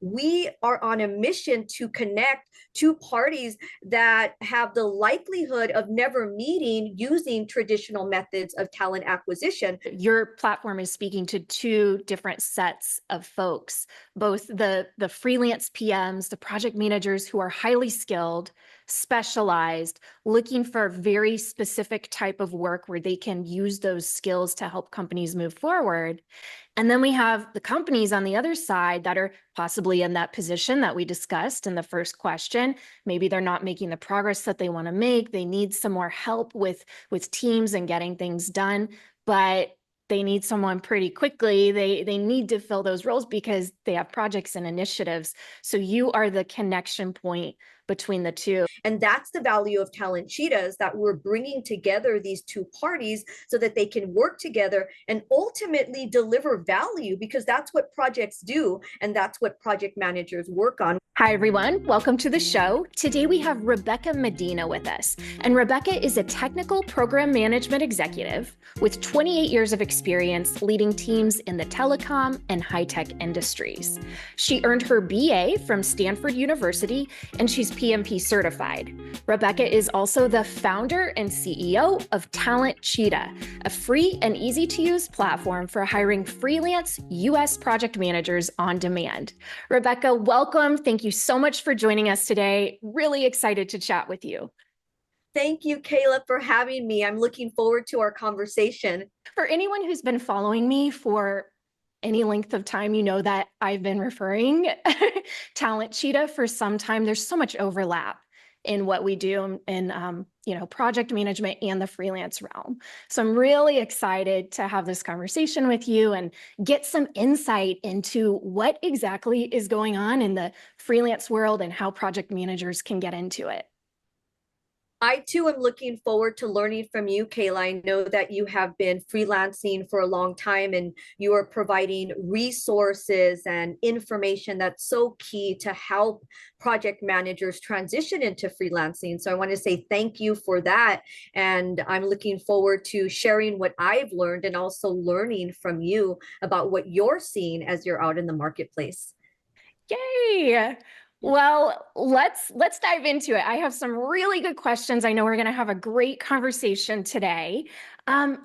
we are on a mission to connect two parties that have the likelihood of never meeting using traditional methods of talent acquisition. Your platform is speaking to two different sets of folks, both the freelance PMs, the project managers who are highly skilled, specialized, looking for a very specific type of work where they can use those skills to help companies move forward. And then we have the companies on the other side that are possibly in that position that we discussed in the first question. Maybe they're not making the progress that they want to make. They need some more help with teams and getting things done, but they need someone pretty quickly. They need to fill those roles because they have projects and initiatives. So you are the connection point between the two. And that's the value of TalentCheetah, is that we're bringing together these two parties so that they can work together and ultimately deliver value, because that's what projects do. And that's what project managers work on. Hi, everyone. Welcome to the show. Today we have Rebecca Medina with us. And Rebecca is a technical program management executive with 28 years of experience leading teams in the telecom and high-tech industries. She earned her BA from Stanford University, and she's PMP certified. Rebecca is also the founder and CEO of TalentCheetah, a free and easy-to-use platform for hiring freelance U.S. project managers on demand. Rebecca, welcome. Thank you so much for joining us today. Really excited to chat with you. Thank you, Kayla, for having me. I'm looking forward to our conversation. For anyone who's been following me for any length of time, you know that I've been referring TalentCheetah for some time. There's so much overlap in what we do in project management and the freelance realm. So I'm really excited to have this conversation with you and get some insight into what exactly is going on in the freelance world and how project managers can get into it. I too am looking forward to learning from you, Kayla. I know that you have been freelancing for a long time and you are providing resources and information that's so key to help project managers transition into freelancing. So I want to say thank you for that. And I'm looking forward to sharing what I've learned and also learning from you about what you're seeing as you're out in the marketplace. Yay! Well, let's dive into it. I have some really good questions. I know we're going to have a great conversation today.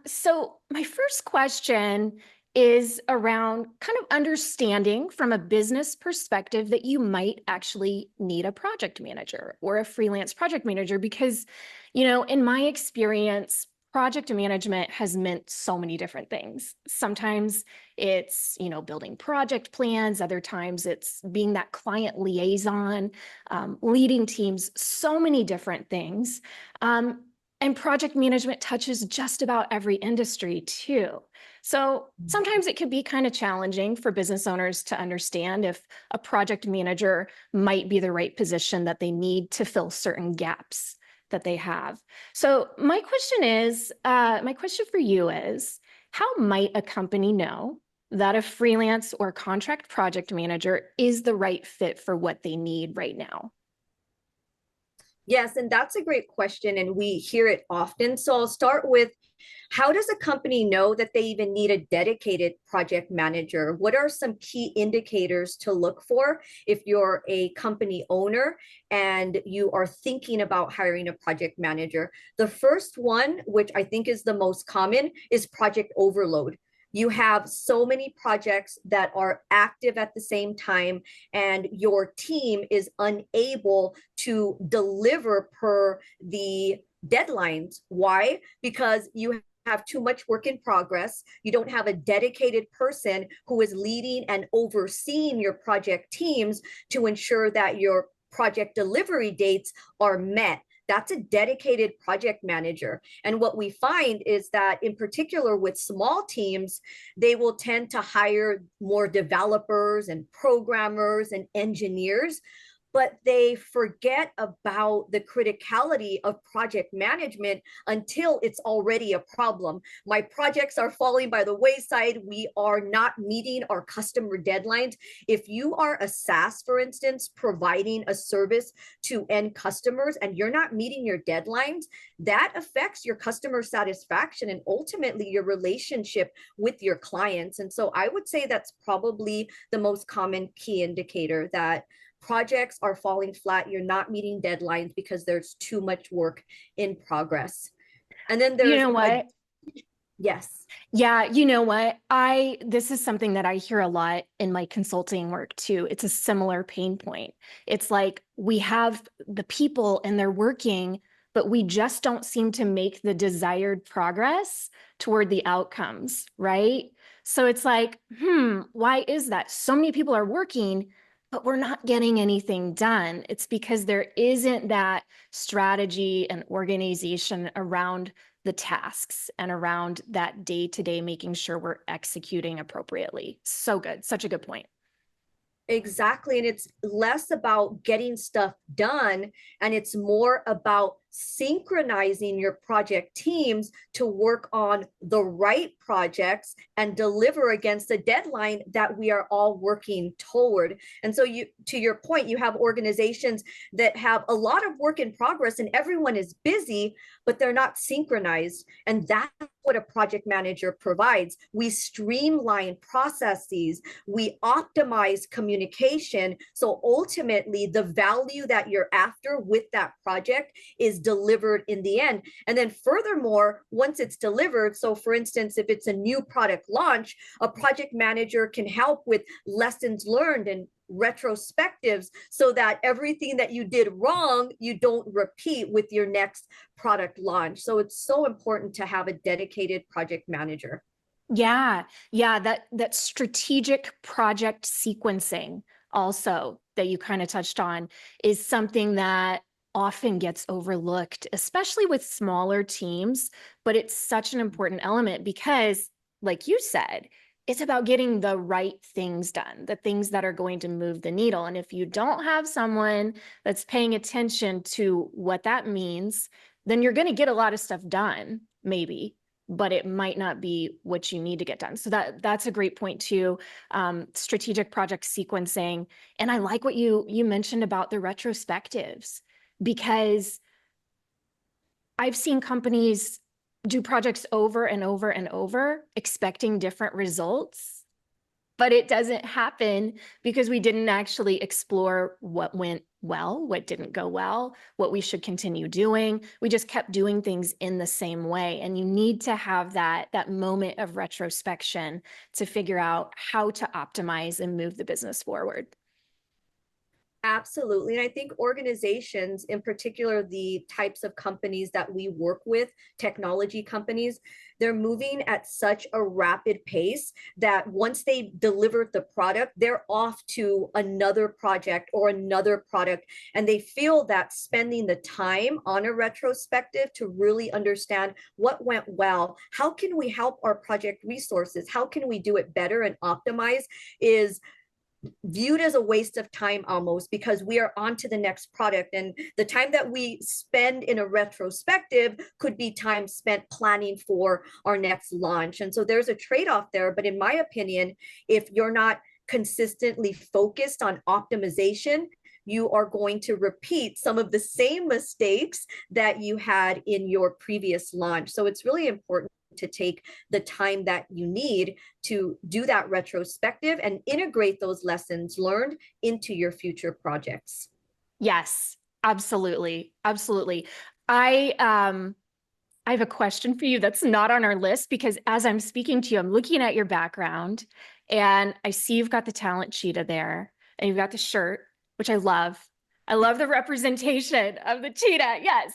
So my first question is around kind of understanding from a business perspective that you might actually need a project manager or a freelance project manager because, in my experience, project management has meant so many different things. Sometimes it's, building project plans. Other times it's being that client liaison, leading teams, so many different things. And project management touches just about every industry too. So sometimes it can be kind of challenging for business owners to understand if a project manager might be the right position that they need to fill certain gaps that they have. So my question for you is, how might a company know that a freelance or contract project manager is the right fit for what they need right now? Yes, and that's a great question, and we hear it often. So I'll start with, how does a company know that they even need a dedicated project manager? What are some key indicators to look for if you're a company owner and you are thinking about hiring a project manager? The first one, which I think is the most common, is project overload. You have so many projects that are active at the same time, and your team is unable to deliver per the deadlines. Why? Because you have too much work in progress. You don't have a dedicated person who is leading and overseeing your project teams to ensure that your project delivery dates are met. That's a dedicated project manager. And what we find is that, in particular with small teams, they will tend to hire more developers and programmers and engineers. but they forget about the criticality of project management until it's already a problem. My projects are falling by the wayside. We are not meeting our customer deadlines. If you are a SaaS, for instance, providing a service to end customers and you're not meeting your deadlines, that affects your customer satisfaction and ultimately your relationship with your clients. And so I would say that's probably the most common key indicator that projects are falling flat. You're not meeting deadlines because there's too much work in progress. And then You there's know what? yes. Yeah, you know what? This is something that I hear a lot in my consulting work too. It's a similar pain point. It's like we have the people and they're working, but we just don't seem to make the desired progress toward the outcomes, right? So it's like, why is that? So many people are working, but we're not getting anything done. It's because there isn't that strategy and organization around the tasks and around that day-to-day, making sure we're executing appropriately. So good. Such a good point. Exactly. And it's less about getting stuff done and it's more about synchronizing your project teams to work on the right projects and deliver against a deadline that we are all working toward. And so you, to your point, you have organizations that have a lot of work in progress and everyone is busy, but they're not synchronized. And that's what a project manager provides. We streamline processes, we optimize communication. So ultimately, the value that you're after with that project is delivered in the end. And then furthermore, once it's delivered, so for instance, if it's a new product launch, a project manager can help with lessons learned and retrospectives so that everything that you did wrong, you don't repeat with your next product launch. So it's so important to have a dedicated project manager. Yeah, that strategic project sequencing also that you kind of touched on is something that often gets overlooked, especially with smaller teams, but it's such an important element because, like you said, it's about getting the right things done, the things that are going to move the needle. And if you don't have someone that's paying attention to what that means, then you're going to get a lot of stuff done, maybe, but it might not be what you need to get done. So that's a great point too. Strategic project sequencing. And I like what you mentioned about the retrospectives, because I've seen companies do projects over and over and over, expecting different results, but it doesn't happen because we didn't actually explore what went well, what didn't go well, what we should continue doing. We just kept doing things in the same way. And you need to have that moment of retrospection to figure out how to optimize and move the business forward. Absolutely. And I think organizations, in particular, the types of companies that we work with, technology companies, they're moving at such a rapid pace that once they deliver the product, they're off to another project or another product. And they feel that spending the time on a retrospective to really understand what went well, how can we help our project resources, how can we do it better and optimize, is viewed as a waste of time almost, because we are on to the next product, and the time that we spend in a retrospective could be time spent planning for our next launch. And so there's a trade-off there, but in my opinion, if you're not consistently focused on optimization, you are going to repeat some of the same mistakes that you had in your previous launch. So it's really important to take the time that you need to do that retrospective and integrate those lessons learned into your future projects. Yes, absolutely. Absolutely. I have a question for you that's not on our list, because as I'm speaking to you, I'm looking at your background and I see you've got the TalentCheetah there and you've got the shirt, which I love. I love the representation of the cheetah. Yes.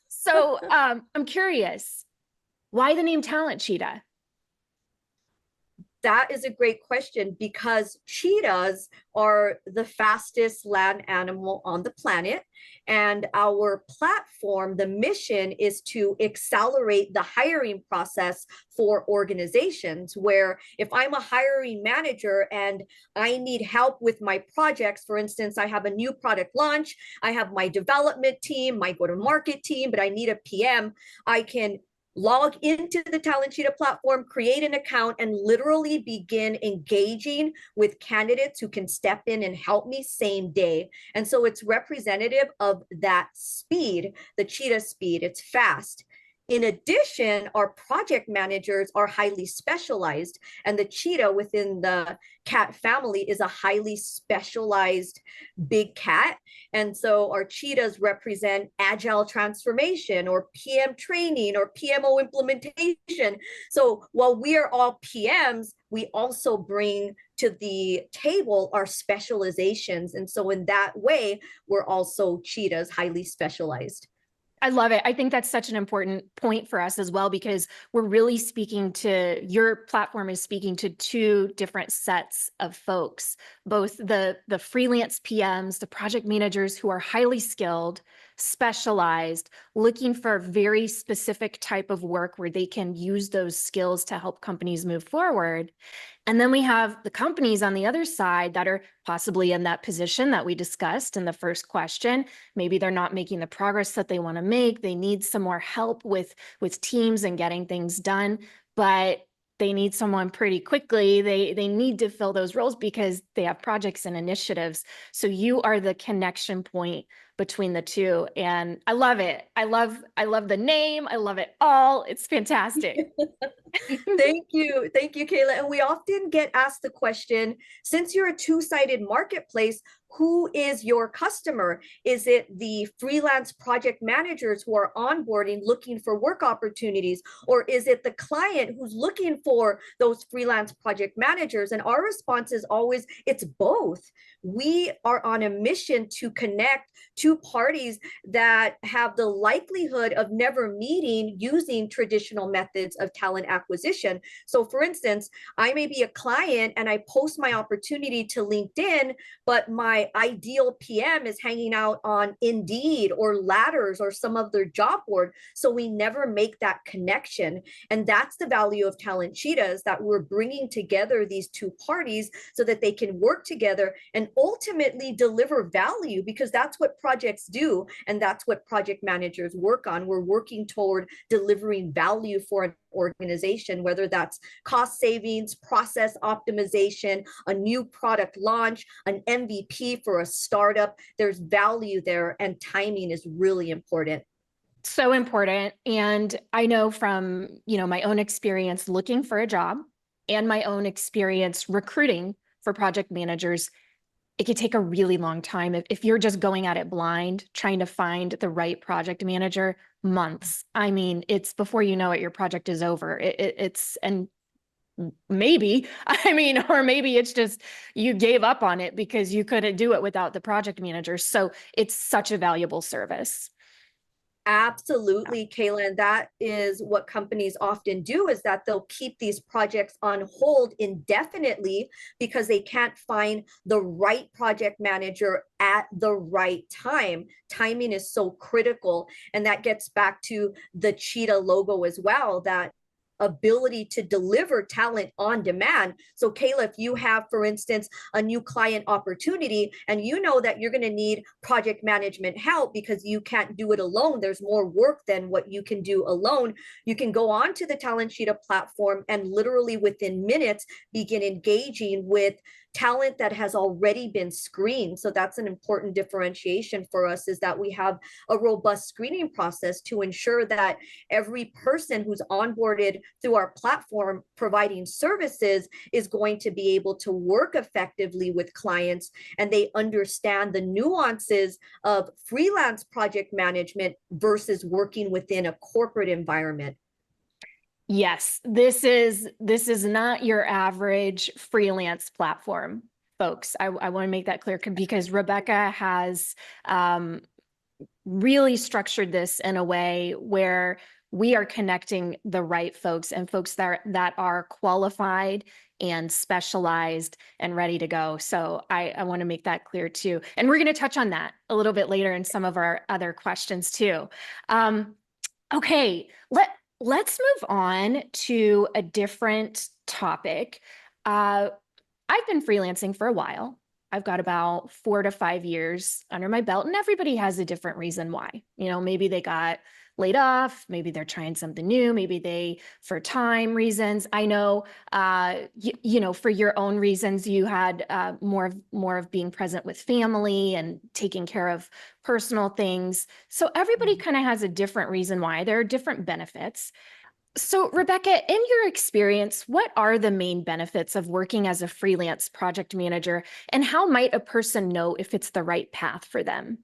So I'm curious, why the name TalentCheetah? that is a great question because cheetahs are the fastest land animal on the planet. And our platform, the mission is to accelerate the hiring process for organizations where if I'm a hiring manager and I need help with my projects, for instance, I have a new product launch, I have my development team, my go-to-market team, but I need a PM, I can log into the TalentCheetah platform, create an account, and literally begin engaging with candidates who can step in and help me same day. And so it's representative of that speed, the cheetah speed. It's fast. In addition, our project managers are highly specialized, and the cheetah within the cat family is a highly specialized big cat. And so our cheetahs represent agile transformation or PM training or PMO implementation. So while we are all PMs, we also bring to the table our specializations. And so in that way, we're also cheetahs, highly specialized. I love it. I think that's such an important point for us as well, because we're really speaking to, your platform is speaking to two different sets of folks, both the freelance PMs, the project managers who are highly skilled, specialized, looking for a very specific type of work where they can use those skills to help companies move forward. And then we have the companies on the other side that are possibly in that position that we discussed in the first question. Maybe they're not making the progress that they want to make. They need some more help with teams and getting things done, but they need someone pretty quickly. They need to fill those roles because they have projects and initiatives. So you are the connection point between the two. And I love it. I love the name. I love it all. It's fantastic. Thank you. Thank you, Kayla. And we often get asked the question, since you're a two-sided marketplace, who is your customer? Is it the freelance project managers who are onboarding, looking for work opportunities? Or is it the client who's looking for those freelance project managers? And our response is always, it's both. We are on a mission to connect two parties that have the likelihood of never meeting using traditional methods of talent acquisition. So for instance, I may be a client and I post my opportunity to LinkedIn, but my ideal PM is hanging out on Indeed or Ladders or some other job board. So we never make that connection. And that's the value of TalentCheetah, is that we're bringing together these two parties so that they can work together and ultimately deliver value, because that's what projects do. And that's what project managers work on. We're working toward delivering value for an organization, whether that's cost savings, process optimization, a new product launch, an MVP for a startup. There's value there, and timing is really important. So important. And I know from, my own experience looking for a job and my own experience recruiting for project managers, it could take a really long time. If you're just going at it blind, trying to find the right project manager, months. I mean, it's before you know it, your project is over. And maybe, or maybe it's just you gave up on it because you couldn't do it without the project manager. So it's such a valuable service. Absolutely, Kayla. And that is what companies often do, is that they'll keep these projects on hold indefinitely because they can't find the right project manager at the right time. Timing is so critical. And that gets back to the Cheetah logo as well, that ability to deliver talent on demand. So Kayla, if you have, for instance, a new client opportunity and you know that you're going to need project management help because you can't do it alone, there's more work than what you can do alone, you can go on to the TalentCheetah platform and literally within minutes begin engaging with talent that has already been screened. So that's an important differentiation for us, is that we have a robust screening process to ensure that every person who's onboarded through our platform providing services is going to be able to work effectively with clients, and they understand the nuances of freelance project management versus working within a corporate environment. Yes, this is not your average freelance platform, folks. I want to make that clear because Rebecca has really structured this in a way where we are connecting the right folks and folks that are qualified and specialized and ready to go. So I want to make that clear too. And we're going to touch on that a little bit later in some of our other questions too. Okay, let's move on to a different topic. I've been freelancing for a while. I've got about 4 to 5 years under my belt, and everybody has a different reason why. You know, maybe they got laid off, maybe they're trying something new, maybe they, for time reasons. I know, you know, for your own reasons, you had more of being present with family and taking care of personal things. So everybody kind of has a different reason why. There are different benefits. So, Rebecca, in your experience, what are the main benefits of working as a freelance project manager, and how might a person know if it's the right path for them?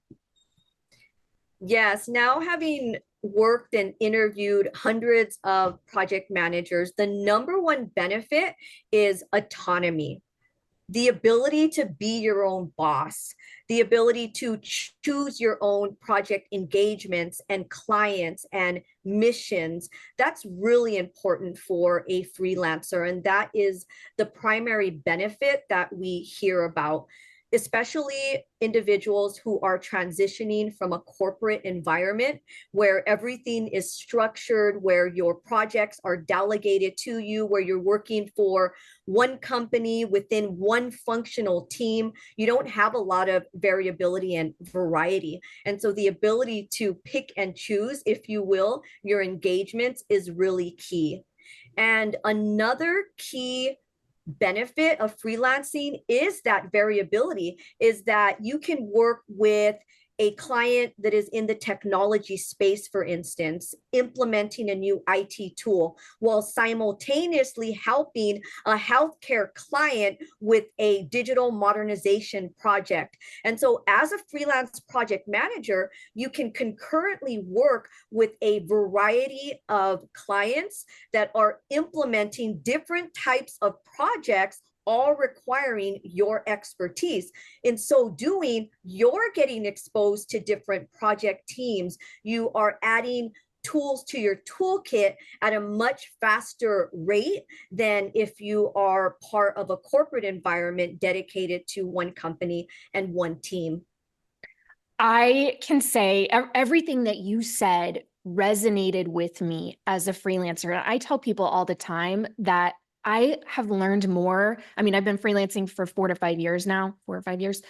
Yes, now having worked and interviewed hundreds of project managers, the number one benefit is autonomy. The ability to be your own boss, the ability to choose your own project engagements and clients and missions. That's really important for a freelancer. And that is the primary benefit that we hear about, especially individuals who are transitioning from a corporate environment where everything is structured, where your projects are delegated to you, where you're working for one company within one functional team. You don't have a lot of variability and variety. And so the ability to pick and choose, if you will, your engagements is really key. And another key benefit of freelancing is that variability, is that you can work with a client that is in the technology space, for instance, implementing a new IT tool while simultaneously helping a healthcare client with a digital modernization project. And so as a freelance project manager, you can concurrently work with a variety of clients that are implementing different types of projects, all requiring your expertise. In so doing, you're getting exposed to different project teams. You are adding tools to your toolkit at a much faster rate than if you are part of a corporate environment dedicated to one company and one team. I can say everything that you said resonated with me as a freelancer. I tell people all the time that I have learned more. I mean, I've been freelancing for 4 to 5 years now, 4 or 5 years.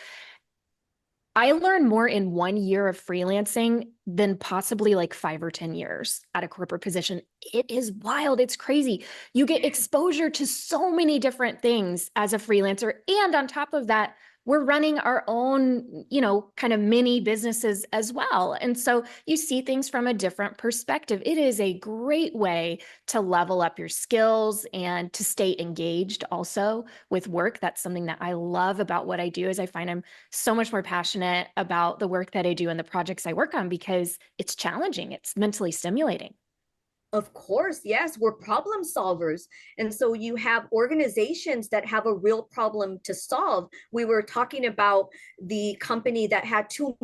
I learned more in 1 year of freelancing than possibly like 5 or 10 years at a corporate position. It is wild. It's crazy. You get exposure to so many different things as a freelancer. And on top of that, we're running our own, you know, kind of mini businesses as well. And so you see things from a different perspective. It is a great way to level up your skills and to stay engaged also with work. That's something that I love about what I do, is I find I'm so much more passionate about the work that I do and the projects I work on because it's challenging. It's mentally stimulating. Of course, yes, we're problem solvers. And so you have organizations that have a real problem to solve. We were talking about the company that had too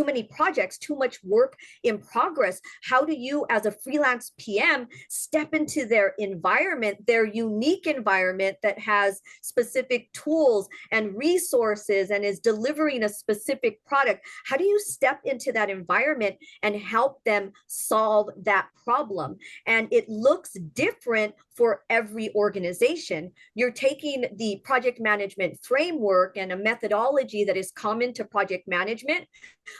many projects, too much work in progress. How do you, as a freelance PM, step into their environment, their unique environment that has specific tools and resources and is delivering a specific product? How do you step into that environment and help them solve that problem? And it looks different for every organization. You're taking the project management framework and a methodology that is common to project management,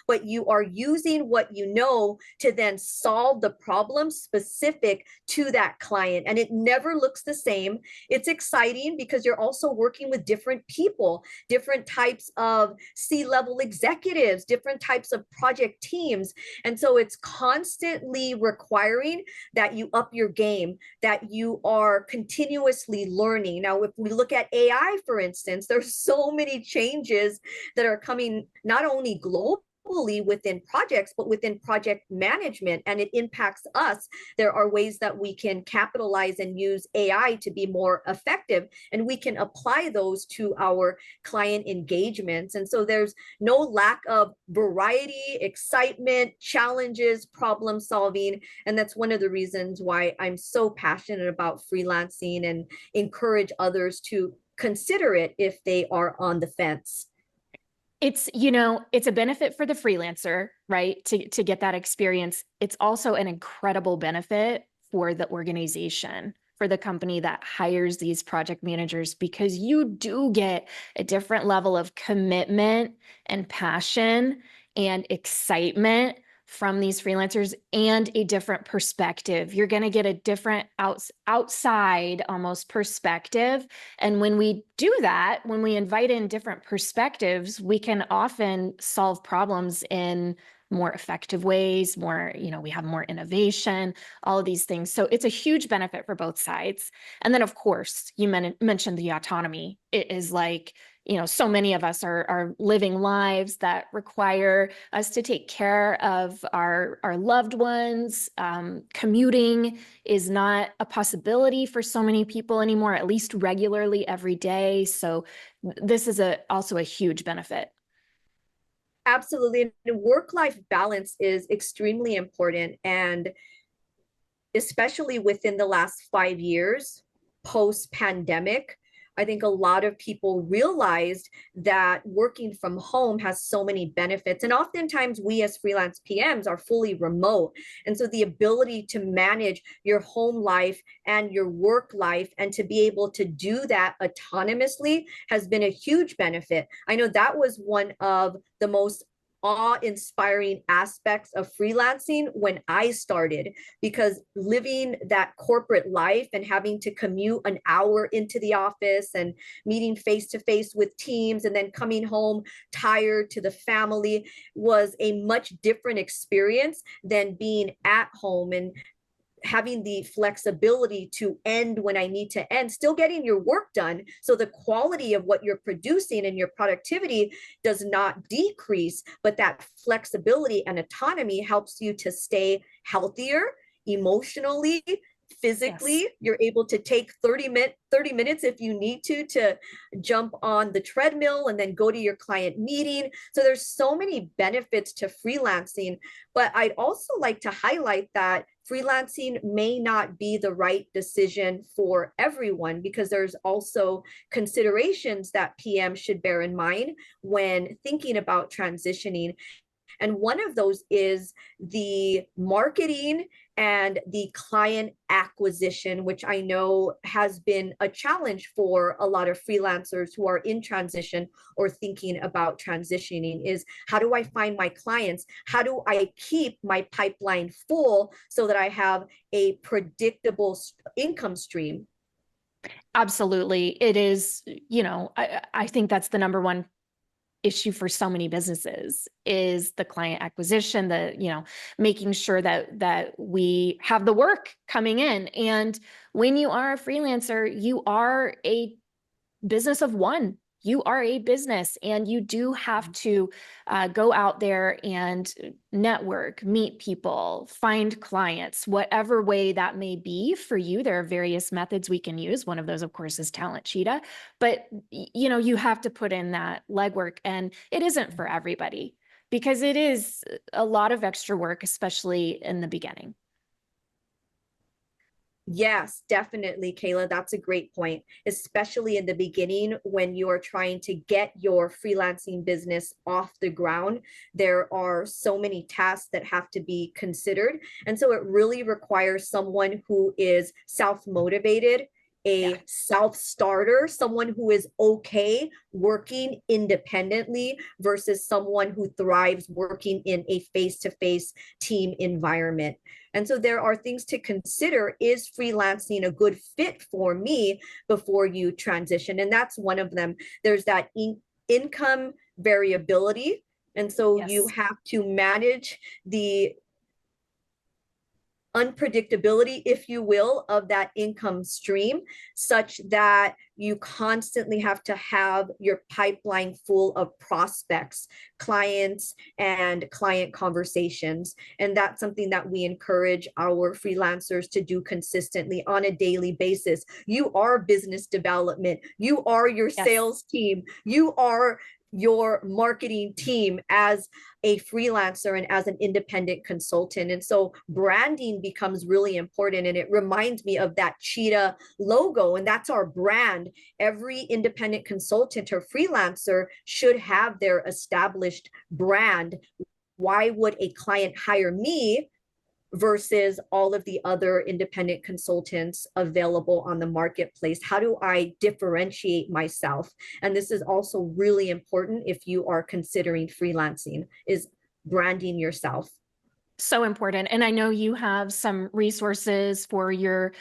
but you are using what you know to then solve the problem specific to that client. And it never looks the same. It's exciting because you're also working with different people, different types of C-level executives, different types of project teams. And so it's constantly requiring that you up your game, that you are continuously learning. Now, if we look at AI, for instance, there's so many changes that are coming not only globally, within projects, but within project management, and it impacts us. There are ways that we can capitalize and use AI to be more effective, and we can apply those to our client engagements. And so there's no lack of variety, excitement, challenges, problem solving. And that's one of the reasons why I'm so passionate about freelancing and encourage others to consider it if they are on the fence. It's, you know, it's a benefit for the freelancer, right? To get that experience. It's also an incredible benefit for the organization, for the company that hires these project managers, because you do get a different level of commitment and passion and excitement from these freelancers and a different perspective. You're going to get a different outside almost perspective. And when we do that, when we invite in different perspectives, we can often solve problems in more effective ways, more, you know, we have more innovation, all of these things. So it's a huge benefit for both sides. And then, of course, you mentioned the autonomy. It is like, you know, so many of us are living lives that require us to take care of our loved ones. Commuting is not a possibility for so many people anymore, at least regularly every day. So this is also a huge benefit. Absolutely. And work-life balance is extremely important. And especially within the last 5 years, post-pandemic, I think a lot of people realized that working from home has so many benefits. And oftentimes we as freelance PMs are fully remote. And so the ability to manage your home life and your work life and to be able to do that autonomously has been a huge benefit. I know that was one of the most awe-inspiring aspects of freelancing when I started, because living that corporate life and having to commute an hour into the office and meeting face to face with teams and then coming home tired to the family was a much different experience than being at home and having the flexibility to end when I need to end, still getting your work done. So the quality of what you're producing and your productivity does not decrease, but that flexibility and autonomy helps you to stay healthier emotionally, physically. Yes. You're able to take 30 minutes if you need to jump on the treadmill and then go to your client meeting. So there's so many benefits to freelancing, but I'd also like to highlight that freelancing may not be the right decision for everyone, because there's also considerations that PM should bear in mind when thinking about transitioning. And one of those is the marketing and the client acquisition, which I know has been a challenge for a lot of freelancers who are in transition or thinking about transitioning, is how do I find my clients? How do I keep my pipeline full so that I have a predictable income stream? Absolutely. It is, you know, I think that's the number one issue for so many businesses, is the client acquisition, the, you know, making sure that we have the work coming in. And when you are a freelancer, you are a business of one. You are a business, and you do have to go out there and network, meet people, find clients, whatever way that may be for you. There are various methods we can use. One of those, of course, is TalentCheetah. But you know, you have to put in that legwork, and it isn't for everybody, because it is a lot of extra work, especially in the beginning. Yes, definitely, Kayla. That's a great point, especially in the beginning when you are trying to get your freelancing business off the ground. There are so many tasks that have to be considered. And so it really requires someone who is self-motivated, a self-starter, someone who is okay working independently versus someone who thrives working in a face-to-face team environment. And so there are things to consider. Is freelancing a good fit for me before you transition? And that's one of them. There's that income variability. And so you have to manage the unpredictability, if you will, of that income stream, such that you constantly have to have your pipeline full of prospects, clients, and client conversations. And that's something that we encourage our freelancers to do consistently on a daily basis. You are business development, you are your sales team, you are your marketing team as a freelancer and as an independent consultant. And so branding becomes really important. And it reminds me of that Cheetah logo, and that's our brand. Every independent consultant or freelancer should have their established brand. Why would a client hire me versus all of the other independent consultants available on the marketplace? How do I differentiate myself? And this is also really important if you are considering freelancing, is branding yourself. So important. And I know you have some resources for your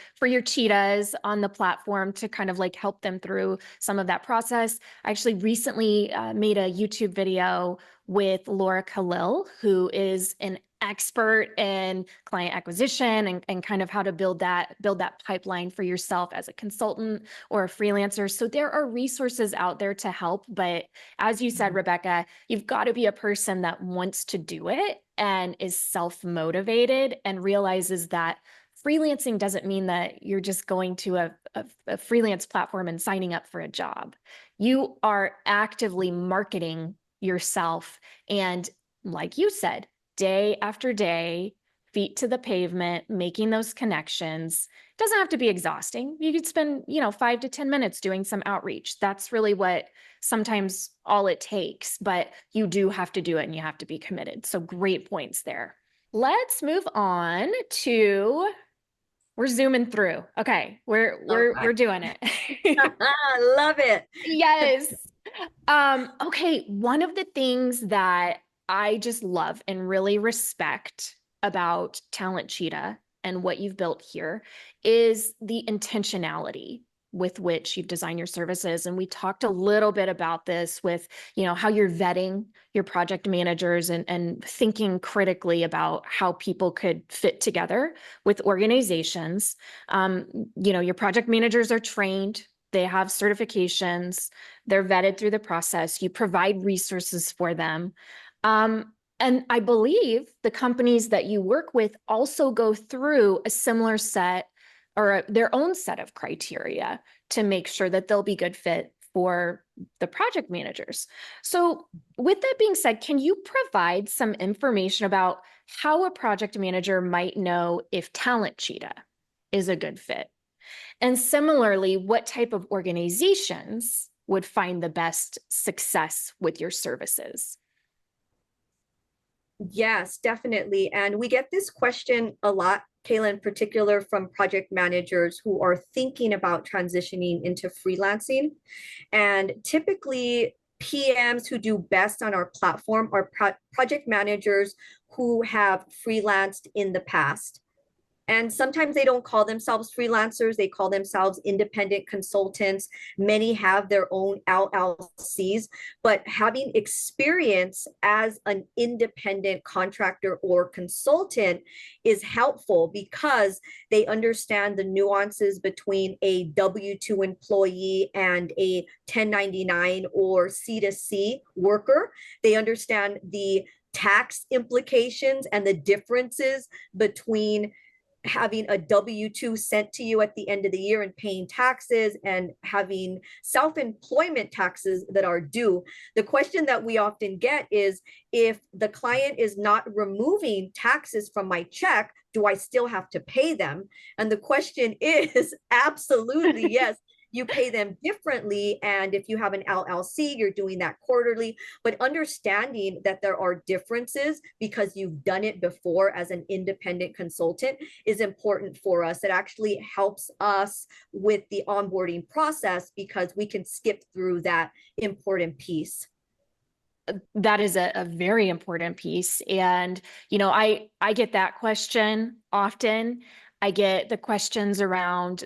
cheetahs on the platform to kind of like help them through some of that process. I actually recently made a YouTube video with Laura Khalil, who is an expert in client acquisition and kind of how to build that pipeline for yourself as a consultant or a freelancer. So there are resources out there to help. But as you said, Rebecca, you've got to be a person that wants to do it and is self-motivated and realizes that freelancing doesn't mean that you're just going to a freelance platform and signing up for a job. You are actively marketing yourself. And like you said, day after day, feet to the pavement, making those connections. Doesn't have to be exhausting. You could spend, 5 to 10 minutes doing some outreach. That's really what sometimes all it takes, but you do have to do it and you have to be committed. So great points there. Let's move on to, we're zooming through. Okay, we're doing it. I love it. Yes. Okay, one of the things that I just love and really respect about TalentCheetah and what you've built here is the intentionality with which you've designed your services. And we talked a little bit about this with, how you're vetting your project managers and thinking critically about how people could fit together with organizations. Your project managers are trained. They have certifications. They're vetted through the process. You provide resources for them. And I believe the companies that you work with also go through a similar set or their own set of criteria to make sure that they'll be good fit for the project managers. So with that being said, can you provide some information about how a project manager might know if TalentCheetah is a good fit? And similarly, what type of organizations would find the best success with your services? Yes, definitely. And we get this question a lot, Kayla, in particular from project managers who are thinking about transitioning into freelancing. And typically, PMs who do best on our platform are project managers who have freelanced in the past. And sometimes they don't call themselves freelancers, they call themselves independent consultants. Many have their own LLCs, but having experience as an independent contractor or consultant is helpful because they understand the nuances between a W-2 employee and a 1099 or C2C worker. They understand the tax implications and the differences between having a W-2 sent to you at the end of the year and paying taxes and having self-employment taxes that are due. The question that we often get is, if the client is not removing taxes from my check, do I still have to pay them? And the question is absolutely yes. You pay them differently. And if you have an LLC, you're doing that quarterly. But understanding that there are differences because you've done it before as an independent consultant is important for us. It actually helps us with the onboarding process because we can skip through that important piece. That is a very important piece. And, I get that question often. I get the questions around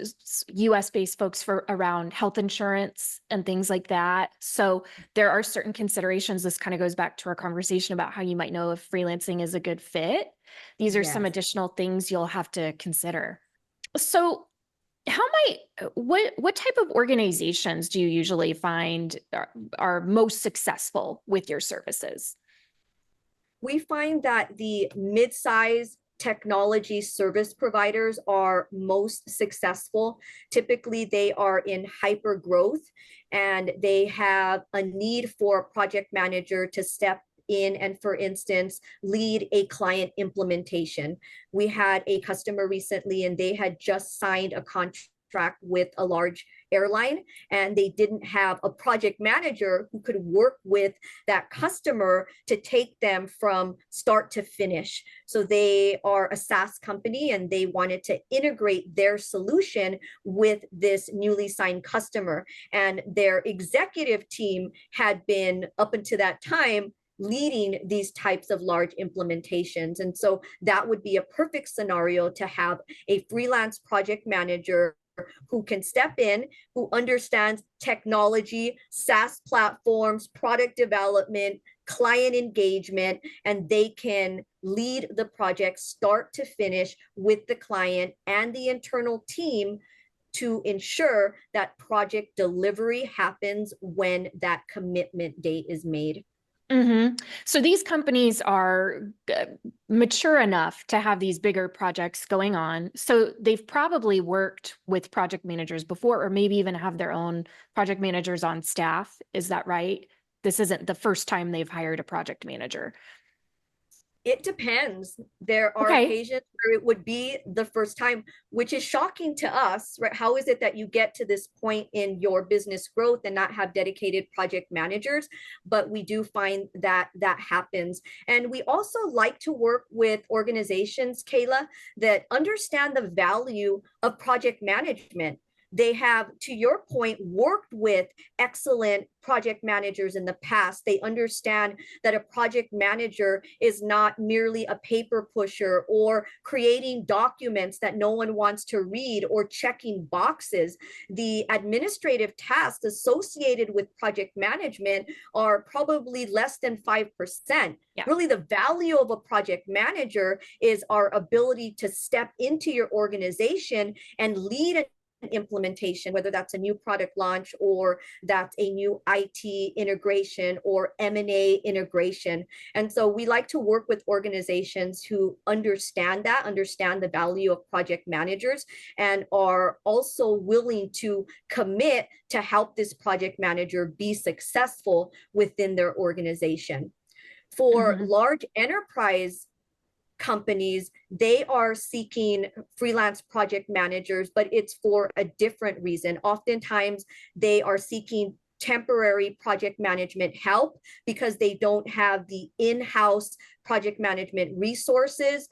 US based folks for around health insurance and things like that. So there are certain considerations. This kind of goes back to our conversation about how you might know if freelancing is a good fit. These are some Yes. additional things you'll have to consider. So what type of organizations do you usually find are most successful with your services? We find that the mid-size technology service providers are most successful. Typically, they are in hyper growth and they have a need for a project manager to step in and, for instance, lead a client implementation. We had a customer recently and they had just signed a contract with a large airline, and they didn't have a project manager who could work with that customer to take them from start to finish. So they are a SaaS company and they wanted to integrate their solution with this newly signed customer. And their executive team had been, up until that time, leading these types of large implementations. And so that would be a perfect scenario to have a freelance project manager who can step in, who understands technology, SaaS platforms, product development, client engagement, and they can lead the project start to finish with the client and the internal team to ensure that project delivery happens when that commitment date is made. Mm-hmm. So these companies are mature enough to have these bigger projects going on. So they've probably worked with project managers before, or maybe even have their own project managers on staff. Is that right? This isn't the first time they've hired a project manager. It depends. There are Okay. occasions where it would be the first time, which is shocking to us, right? How is it that you get to this point in your business growth and not have dedicated project managers? But we do find that that happens. And we also like to work with organizations, Kayla, that understand the value of project management. They have, to your point, worked with excellent project managers in the past. They understand that a project manager is not merely a paper pusher or creating documents that no one wants to read or checking boxes. The administrative tasks associated with project management are probably less than 5%. Yeah. Really, the value of a project manager is our ability to step into your organization and lead implementation, whether that's a new product launch or that's a new IT integration or M&A integration. And so we like to work with organizations who understand that, understand the value of project managers, and are also willing to commit to help this project manager be successful within their organization. For Mm-hmm. large enterprise companies, they are seeking freelance project managers, but it's for a different reason. Oftentimes, they are seeking temporary project management help because they don't have the in-house project management resources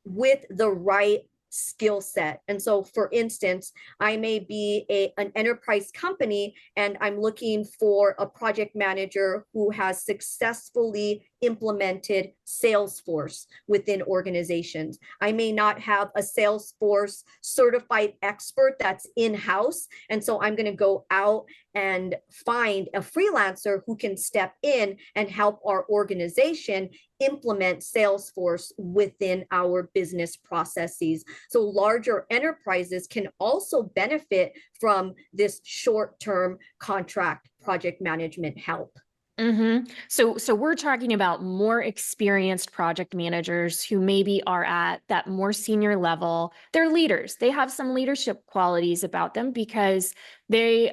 with the right skill set. And so, for instance, I may be an enterprise company and I'm looking for a project manager who has successfully implemented Salesforce within organizations. I may not have a Salesforce certified expert that's in-house. And so I'm going to go out and find a freelancer who can step in and help our organization implement Salesforce within our business processes. So larger enterprises can also benefit from this short-term contract project management help. Mm-hmm. So we're talking about more experienced project managers who maybe are at that more senior level. They're leaders. They have some leadership qualities about them because they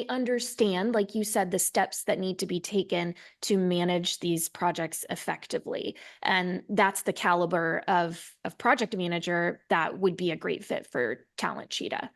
understand, like you said, the steps that need to be taken to manage these projects effectively. And that's the caliber of project manager that would be a great fit for TalentCheetah.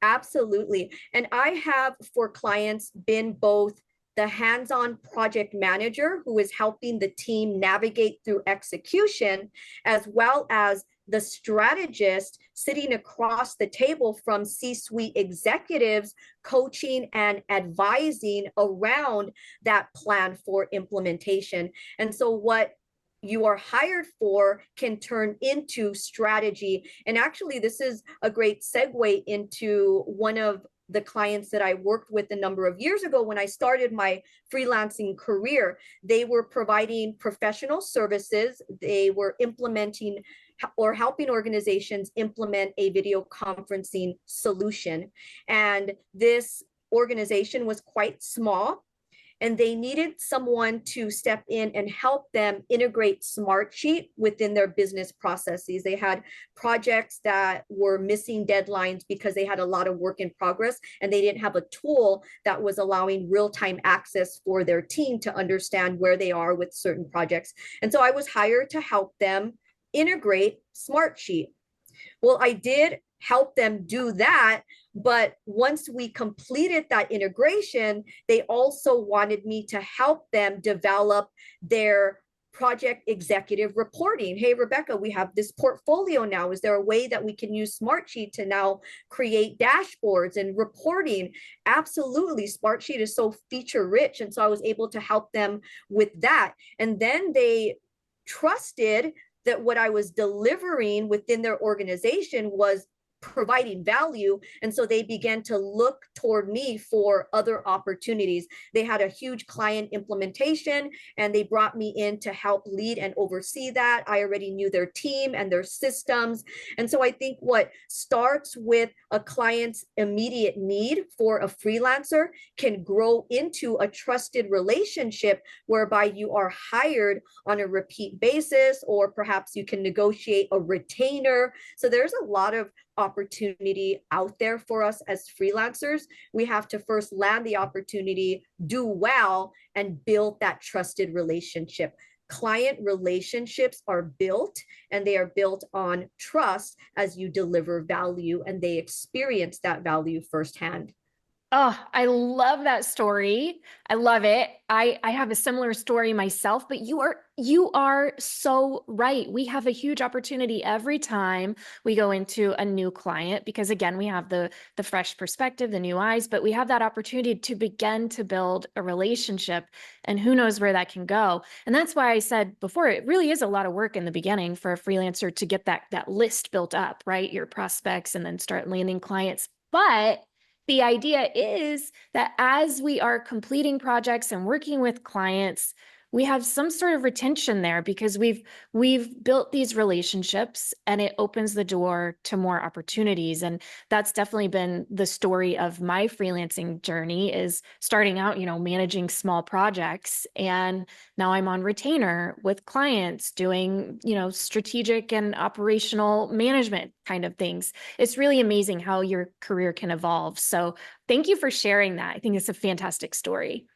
Absolutely. And I have, for clients, been both the hands-on project manager who is helping the team navigate through execution, as well as the strategist sitting across the table from C-suite executives, coaching and advising around that plan for implementation. And so what you are hired for can turn into strategy. And actually, this is a great segue into one of the clients that I worked with a number of years ago when I started my freelancing career. They were providing professional services. They were implementing or helping organizations implement a video conferencing solution. And this organization was quite small, and they needed someone to step in and help them integrate Smartsheet within their business processes. They had projects that were missing deadlines because they had a lot of work in progress, and they didn't have a tool that was allowing real-time access for their team to understand where they are with certain projects. And so I was hired to help them integrate Smartsheet. Well, I did help them do that. But once we completed that integration, they also wanted me to help them develop their project executive reporting. Hey, Rebecca, we have this portfolio now. Is there a way that we can use Smartsheet to now create dashboards and reporting? Absolutely. Smartsheet is so feature rich. And so I was able to help them with that. And then they trusted that what I was delivering within their organization was providing value. And so they began to look toward me for other opportunities. They had a huge client implementation, and they brought me in to help lead and oversee that. I already knew their team and their systems. And so I think what starts with a client's immediate need for a freelancer can grow into a trusted relationship whereby you are hired on a repeat basis, or perhaps you can negotiate a retainer. So there's a lot of opportunity out there for us as freelancers. We have to first land the opportunity, do well, and build that trusted relationship. Client relationships are built, and they are built on trust as you deliver value and they experience that value firsthand. Oh, I love that story. I love it. I have a similar story myself, but you are so right. We have a huge opportunity every time we go into a new client, because again, we have the fresh perspective, the new eyes, but we have that opportunity to begin to build a relationship, and who knows where that can go. And that's why I said before, it really is a lot of work in the beginning for a freelancer to get that list built up, right? Your prospects, and then start landing clients. But the idea is that as we are completing projects and working with clients, we have some sort of retention there, because we've built these relationships, and it opens the door to more opportunities. And that's definitely been the story of my freelancing journey, is starting out, managing small projects, and now I'm on retainer with clients doing, strategic and operational management kind of things. It's really amazing how your career can evolve. So thank you for sharing that. I think it's a fantastic story.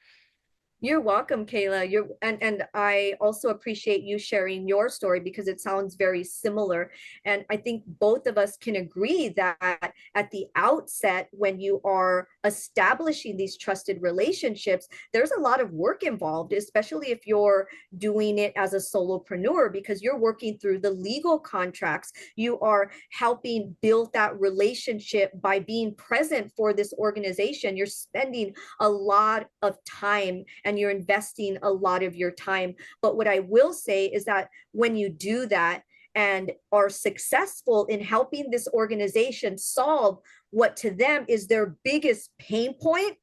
You're welcome, Kayla. And I also appreciate you sharing your story, because it sounds very similar. And I think both of us can agree that at the outset, when you are establishing these trusted relationships, there's a lot of work involved, especially if you're doing it as a solopreneur, because you're working through the legal contracts. You are helping build that relationship by being present for this organization. You're spending a lot of time, and you're investing a lot of your time. But what I will say is that when you do that and are successful in helping this organization solve what to them is their biggest pain point,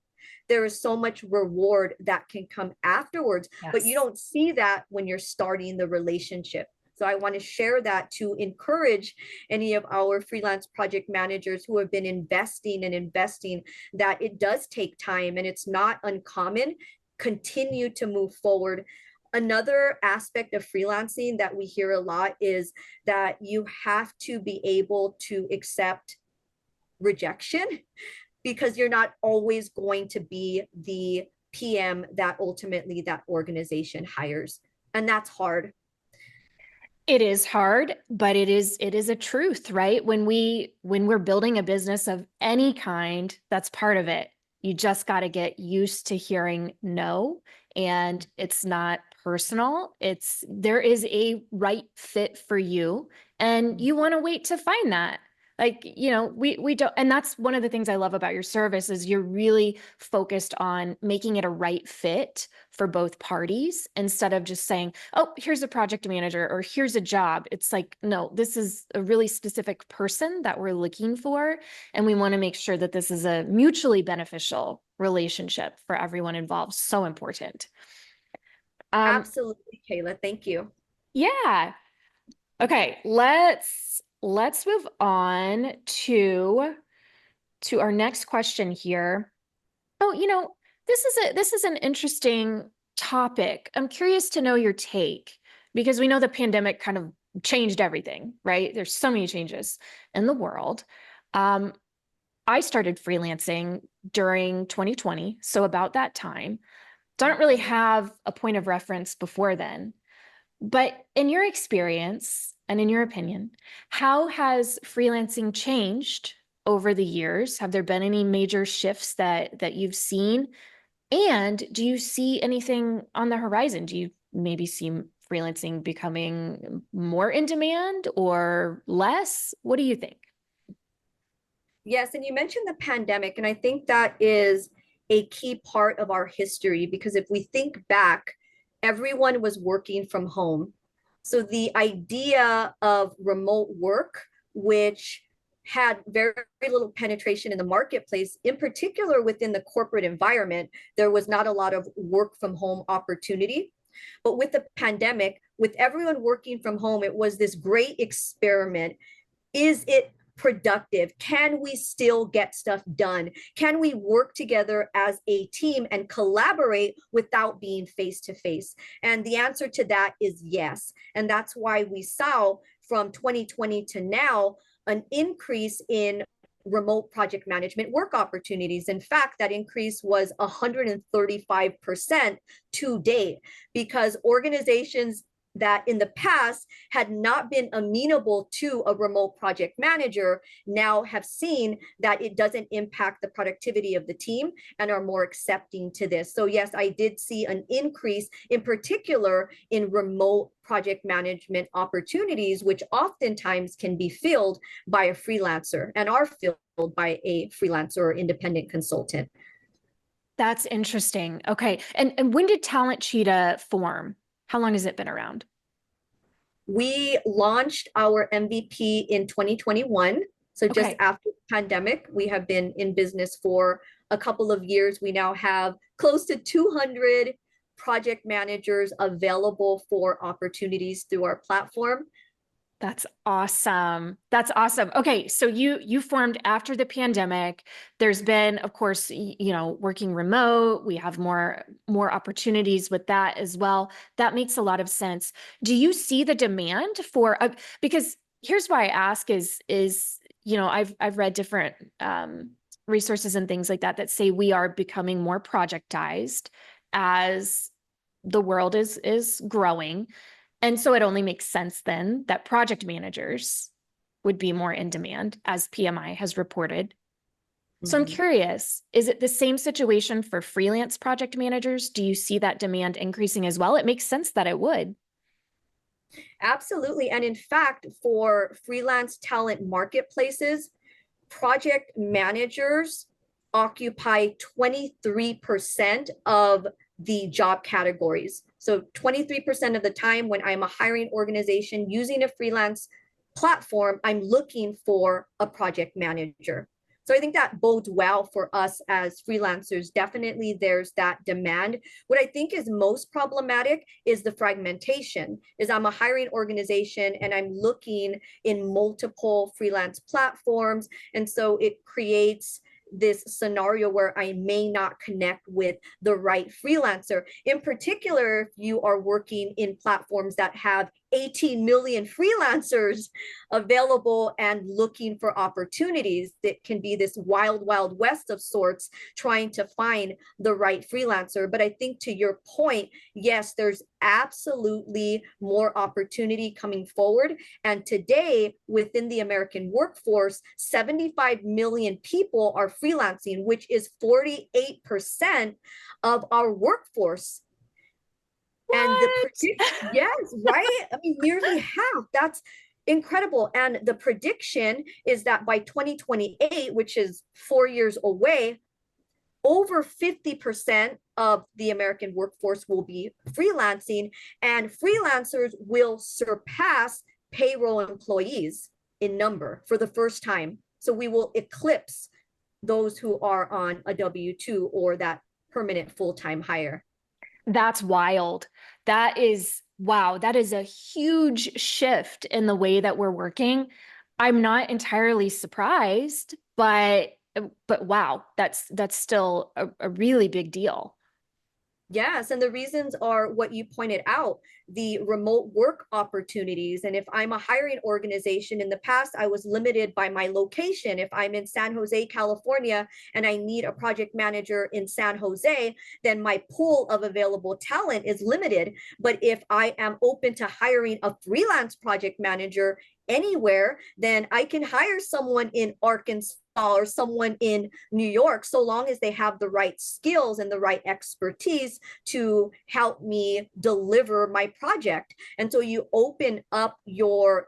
there is so much reward that can come afterwards. Yes. But you don't see that when you're starting the relationship. So I want to share that to encourage any of our freelance project managers who have been investing and investing, that it does take time and it's not uncommon. Continue to move forward. Another aspect of freelancing that we hear a lot is that you have to be able to accept rejection, because you're not always going to be the PM that ultimately that organization hires. And that's hard. It is hard, but it is a truth, right? When we're building a business of any kind, that's part of it. You just got to get used to hearing no, and it's not personal. There is a right fit for you, and you want to wait to find that. Like, we don't, and that's one of the things I love about your service is you're really focused on making it a right fit for both parties instead of just saying, oh, here's a project manager or here's a job. It's like, no, this is a really specific person that we're looking for. And we want to make sure that this is a mutually beneficial relationship for everyone involved. So important. Absolutely, Kayla. Thank you. Yeah. Okay, let's move on to our next question here. Oh, this is an interesting topic. I'm curious to know your take because we know the pandemic kind of changed everything, right? There's so many changes in the world. I started freelancing during 2020, so about that time. Don't really have a point of reference before then. But in your experience and in your opinion, how has freelancing changed over the years? Have there been any major shifts that you've seen? And do you see anything on the horizon? Do you maybe see freelancing becoming more in demand or less? What do you think? Yes, and you mentioned the pandemic, and I think that is a key part of our history because if we think back, everyone was working from home. So the idea of remote work, which had very little penetration in the marketplace, in particular within the corporate environment, there was not a lot of work from home opportunity. But with the pandemic, with everyone working from home, it was this great experiment. Is it productive? Can we still get stuff done? Can we work together as a team and collaborate without being face to face? And the answer to that is yes. And that's why we saw from 2020 to now an increase in remote project management work opportunities. In fact, that increase was 135% to date because organizations that in the past had not been amenable to a remote project manager now have seen that it doesn't impact the productivity of the team and are more accepting to this. So yes, I did see an increase in particular in remote project management opportunities, which oftentimes can be filled by a freelancer and are filled by a freelancer or independent consultant. That's interesting. Okay. And when did TalentCheetah form? How long has it been around? We launched our MVP in 2021. So just after the pandemic, we have been in business for a couple of years. We now have close to 200 project managers available for opportunities through our platform. That's awesome. That's awesome. Okay, so you formed after the pandemic. There's been, of course, working remote. We have more opportunities with that as well. That makes a lot of sense. Do you see the demand for because here's why I ask is I've read different resources and things like that say we are becoming more projectized as the world is growing. And so it only makes sense then that project managers would be more in demand, as PMI has reported. So I'm curious, is it the same situation for freelance project managers? Do you see that demand increasing as well? It makes sense that it would. Absolutely. And in fact, for freelance talent marketplaces, project managers occupy 23% of the job categories. So 23% of the time when I'm a hiring organization using a freelance platform, I'm looking for a project manager. So I think that bodes well for us as freelancers. Definitely there's that demand. What I think is most problematic is the fragmentation, is I'm a hiring organization and I'm looking in multiple freelance platforms. And so it creates this scenario where I may not connect with the right freelancer. In particular, if you are working in platforms that have 18 million freelancers available and looking for opportunities, that can be this wild, wild west of sorts, trying to find the right freelancer. But I think to your point, yes, there's absolutely more opportunity coming forward. And today, within the American workforce, 75 million people are freelancing, which is 48% of our workforce. What? And the prediction, yes, right? I mean, nearly half. That's incredible. And the prediction is that by 2028, which is 4 years away, over 50% of the American workforce will be freelancing, and freelancers will surpass payroll employees in number for the first time. So we will eclipse those who are on a W-2 or that permanent full-time hire. That's wild. That is, wow, that is a huge shift in the way that we're working. I'm not entirely surprised, but wow, that's still a really big deal. Yes, and the reasons are what you pointed out, the remote work opportunities. And if I'm a hiring organization, in the past, I was limited by my location. If I'm in San Jose, California, and I need a project manager in San Jose, then my pool of available talent is limited. But if I am open to hiring a freelance project manager anywhere, then I can hire someone in Arkansas or someone in New York, so long as they have the right skills and the right expertise to help me deliver my project. And so you open up your,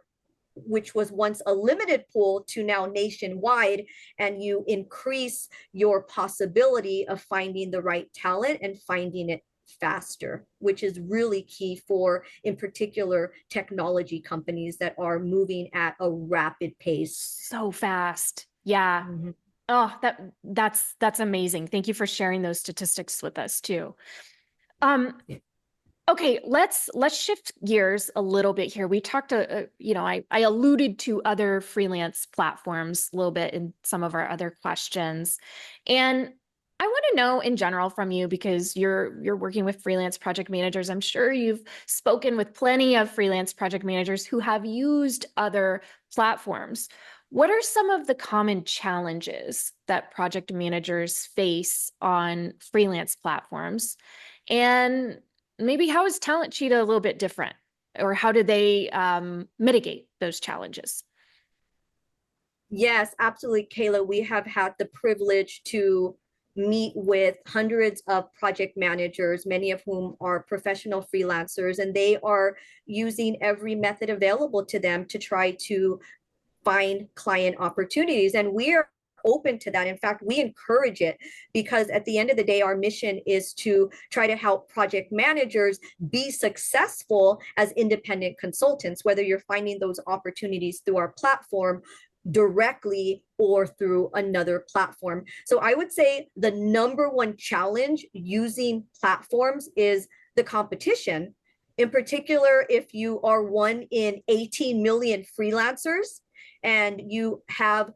which was once a limited pool, to now nationwide, and you increase your possibility of finding the right talent and finding it faster, which is really key for, in particular, technology companies that are moving at a rapid pace. So fast. Yeah. Mm-hmm. Oh, that's amazing. Thank you for sharing those statistics with us too. Okay, let's shift gears a little bit here. We talked, I alluded to other freelance platforms a little bit in some of our other questions, and I want to know in general from you, because you're working with freelance project managers. I'm sure you've spoken with plenty of freelance project managers who have used other platforms. What are some of the common challenges that project managers face on freelance platforms? And maybe how is TalentCheetah a little bit different? Or how do they mitigate those challenges? Yes, absolutely, Kayla. We have had the privilege to meet with hundreds of project managers, many of whom are professional freelancers, and they are using every method available to them to try to find client opportunities. And we are open to that. In fact, we encourage it, because at the end of the day, our mission is to try to help project managers be successful as independent consultants, whether you're finding those opportunities through our platform directly or through another platform. So I would say the number one challenge using platforms is the competition. In particular, if you are one in 18 million freelancers and you have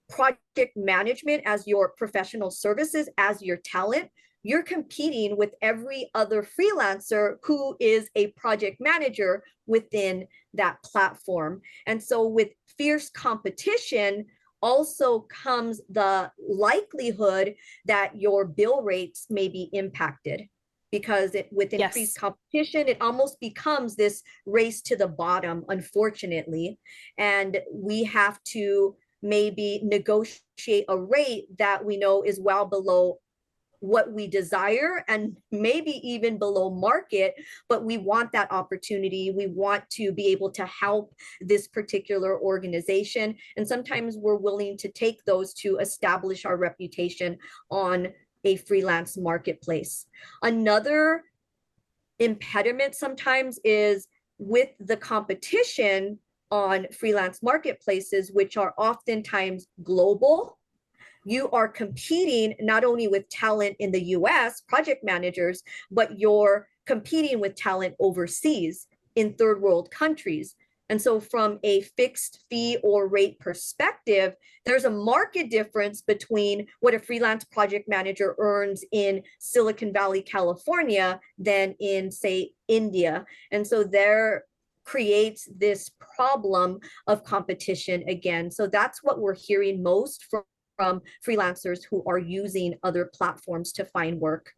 project management as your professional services, as your talent, you're competing with every other freelancer who is a project manager within that platform. And so with fierce competition also comes the likelihood that your bill rates may be impacted, because with increased competition, it almost becomes this race to the bottom, unfortunately. And we have to maybe negotiate a rate that we know is well below what we desire and maybe even below market, but we want that opportunity. We want to be able to help this particular organization. And sometimes we're willing to take those to establish our reputation on a freelance marketplace. Another impediment sometimes is with the competition on freelance marketplaces, which are oftentimes global. You are competing not only with talent in the US, project managers, but you're competing with talent overseas in third world countries. And so from a fixed fee or rate perspective, there's a market difference between what a freelance project manager earns in Silicon Valley, California, than in, say, India. And so there creates this problem of competition again. So that's what we're hearing most from freelancers who are using other platforms to find work.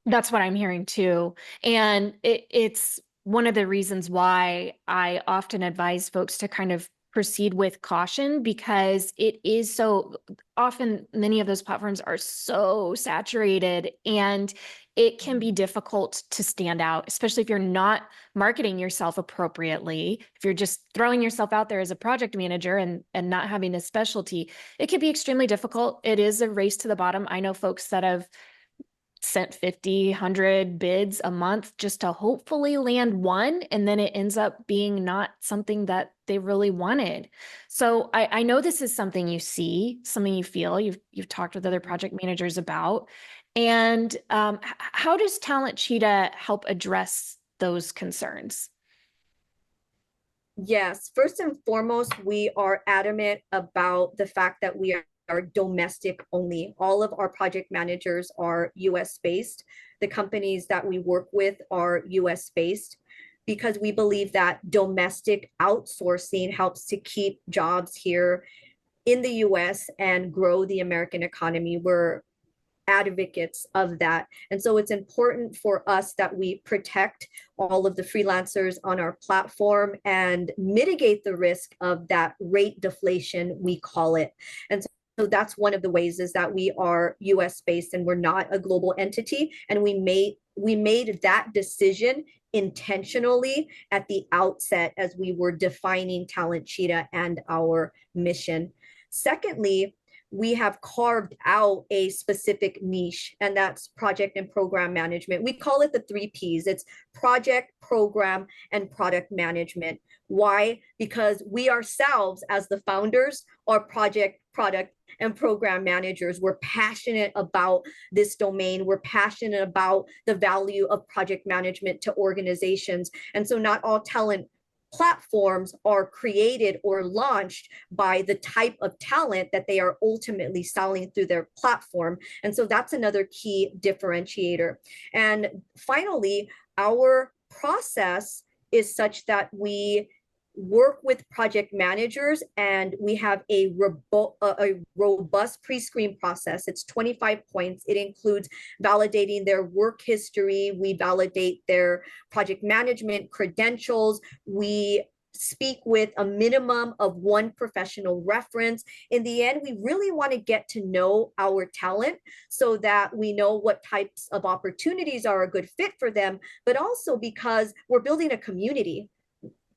That's what I'm hearing too. And it's one of the reasons why I often advise folks to kind of proceed with caution, because it is so often, many of those platforms are so saturated, and it can be difficult to stand out, especially if you're not marketing yourself appropriately. If you're just throwing yourself out there as a project manager and not having a specialty, it can be extremely difficult. It is a race to the bottom. I know folks that have sent 50, 100 bids a month just to hopefully land one, and then it ends up being not something that they really wanted. So I know this is something you see, something you feel, you've talked with other project managers about. And how does TalentCheetah help address those concerns? Yes, first and foremost, we are adamant about the fact that we are domestic only. All of our project managers are US based. The companies that we work with are US based because we believe that domestic outsourcing helps to keep jobs here in the US and grow the American economy. We're advocates of that. And so it's important for us that we protect all of the freelancers on our platform and mitigate the risk of that rate deflation, we call it. And so that's one of the ways, is that we are US based and we're not a global entity. And we made that decision intentionally at the outset as we were defining TalentCheetah and our mission. Secondly, we have carved out a specific niche, and that's project and program management. We call it the 3 Ps. It's project, program, and product management. Why? Because we ourselves, as the founders, are project, product, and program managers. We're passionate about this domain. We're passionate about the value of project management to organizations. And so not all talent platforms are created or launched by the type of talent that they are ultimately selling through their platform. And so that's another key differentiator. And finally, our process is such that we work with project managers, and we have a robust pre-screen process. It's 25 points. It includes validating their work history. We validate their project management credentials. We speak with a minimum of 1 professional reference. In the end, we really want to get to know our talent so that we know what types of opportunities are a good fit for them, but also because we're building a community.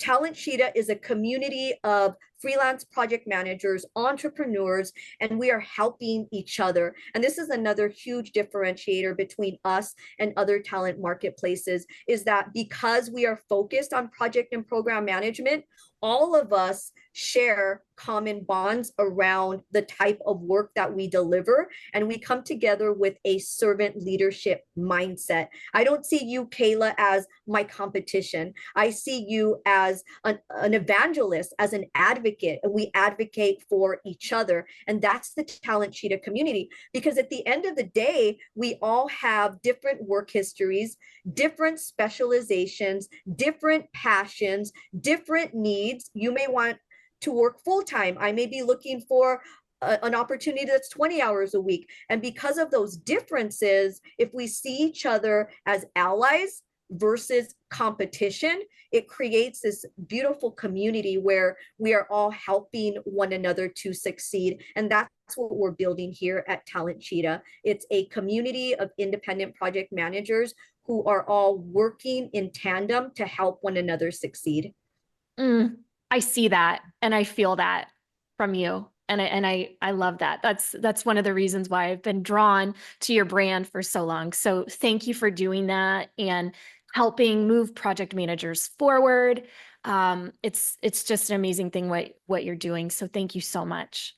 TalentCheetah is a community of freelance project managers, entrepreneurs, and we are helping each other. And this is another huge differentiator between us and other talent marketplaces, is that because we are focused on project and program management, all of us share common bonds around the type of work that we deliver, and we come together with a servant leadership mindset. I don't see you, Kayla, as my competition. I see you as an evangelist, as an advocate, and we advocate for each other. And that's the TalentCheetah community, because at the end of the day, we all have different work histories, different specializations, different passions, different needs. You may want to work full-time. I may be looking for an opportunity that's 20 hours a week. And because of those differences, if we see each other as allies versus competition, it creates this beautiful community where we are all helping one another to succeed. And that's what we're building here at TalentCheetah. It's a community of independent project managers who are all working in tandem to help one another succeed. I see that and I feel that from you. And I love that. That's one of the reasons why I've been drawn to your brand for so long. So thank you for doing that and helping move project managers forward. It's just an amazing thing what you're doing. So thank you so much.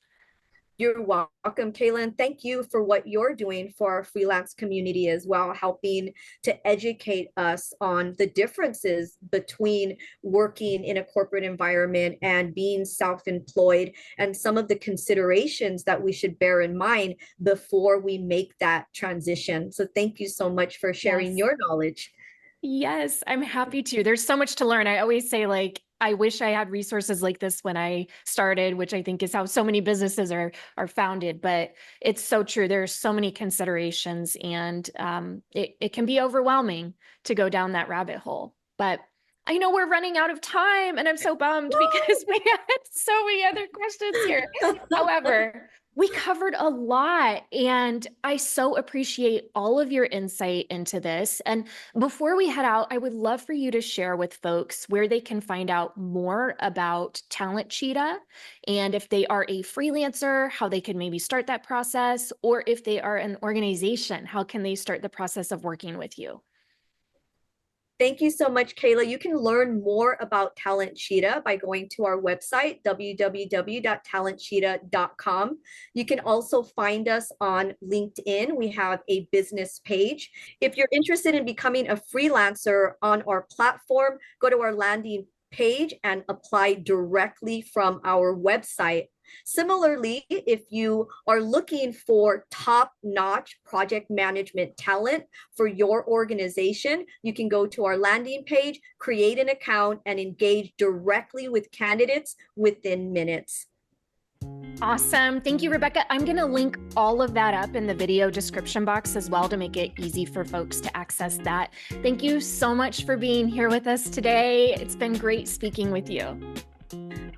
You're welcome, Kayla, and thank you for what you're doing for our freelance community as well, helping to educate us on the differences between working in a corporate environment and being self-employed, and some of the considerations that we should bear in mind before we make that transition. So thank you so much for sharing your knowledge. Yes, I'm happy to. There's so much to learn. I always say, like, I wish I had resources like this when I started, which I think is how so many businesses are founded. But it's so true. There are so many considerations, and it can be overwhelming to go down that rabbit hole. But I know we're running out of time, and I'm so bummed because So many other questions here. However, we covered a lot, and I so appreciate all of your insight into this. And before we head out, I would love for you to share with folks where they can find out more about TalentCheetah, and if they are a freelancer, how they can maybe start that process, or if they are an organization, how can they start the process of working with you? Thank you so much, Kayla. You can learn more about TalentCheetah by going to our website, www.talentcheetah.com. You can also find us on LinkedIn. We have a business page. If you're interested in becoming a freelancer on our platform, go to our landing page and apply directly from our website. Similarly, if you are looking for top-notch project management talent for your organization, you can go to our landing page, create an account, and engage directly with candidates within minutes. Awesome. Thank you, Rebecca. I'm going to link all of that up in the video description box as well to make it easy for folks to access that. Thank you so much for being here with us today. It's been great speaking with you.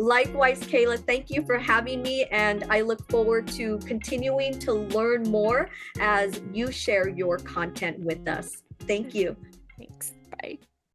Likewise, Kayla, thank you for having me, and I look forward to continuing to learn more as you share your content with us. Thank you. Thanks. Bye.